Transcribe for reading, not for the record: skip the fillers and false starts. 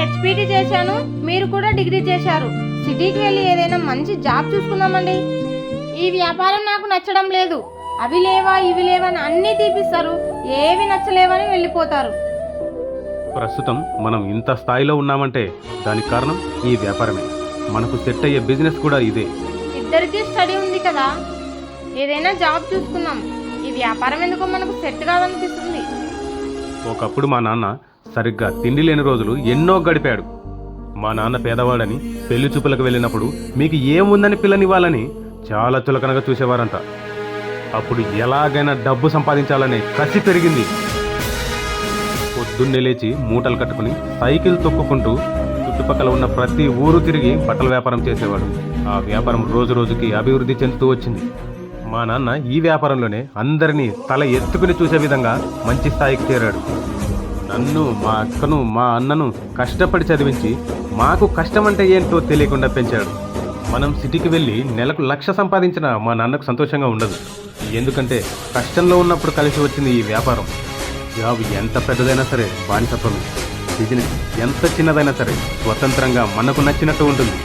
HPT చేశాను, మీరు కూడా డిగ్రీ చేశారు. సిటీకి వెళ్ళి ఏదైనా మంచి జాబ్ చూసుకుందామండి. ఈ వ్యాపారం నాకు నచ్చడం లేదు. అవి లేవా ఇవి లేవని అన్నీ తీపిస్తారు, ఏవి నచ్చలేవని వెళ్ళిపోతారు. ప్రస్తుతం మనం ఇంత స్థాయిలో ఉన్నామంటే దానికి కారణం ఈ వ్యాపారమే. మనకు సెట్ అయ్యే బిజినెస్ కూడా ఇదే. ఇద్దరికీ స్టడీ ఉంది కదా, ఏదైనా జాబ్ చూసుకుందాం. ఈ వ్యాపారం ఎందుకో మనకు సెట్ కాదనిపిస్తుంది. ఒకప్పుడు మా నాన్న సరిగ్గా తిండి లేని రోజులు ఎన్నో గడిపాడు. మా నాన్న పేదవాడని పెళ్లి చూపులకు వెళ్ళినప్పుడు మీకు ఏముందని పిల్లనివ్వాలని చాలా చులకనగా చూసేవారంట. అప్పుడు ఎలాగైనా డబ్బు సంపాదించాలనే కసి పెరిగింది. పొద్దున్నే లేచి మూటలు కట్టుకుని సైకిల్ తొక్కుకుంటూ చుట్టుపక్కల ఉన్న ప్రతి ఊరు తిరిగి బట్టల వ్యాపారం చేసేవాడు. ఆ వ్యాపారం రోజు రోజుకి అభివృద్ధి చెందుతూ వచ్చింది. మా నాన్న ఈ వ్యాపారంలోనే అందరినీ తల ఎత్తుకుని చూసే విధంగా మంచి స్థాయికి చేరాడు. నన్ను, మా అక్కను, మా అన్నను కష్టపడి చదివించి మాకు కష్టం అంటే ఏంటో తెలియకుండా పెంచాడు. మనం సిటీకి వెళ్ళి నెలకు 1,00,000 సంపాదించినా మా నాన్నకు సంతోషంగా ఉండదు. ఎందుకంటే కష్టంలో ఉన్నప్పుడు కలిసి వచ్చింది ఈ వ్యాపారం. జాబ్ ఎంత పెద్దదైనా సరే బానిసత్వమే. బిజినెస్ ఎంత చిన్నదైనా సరే స్వతంత్రంగా మనకు నచ్చినట్టు ఉంటుంది.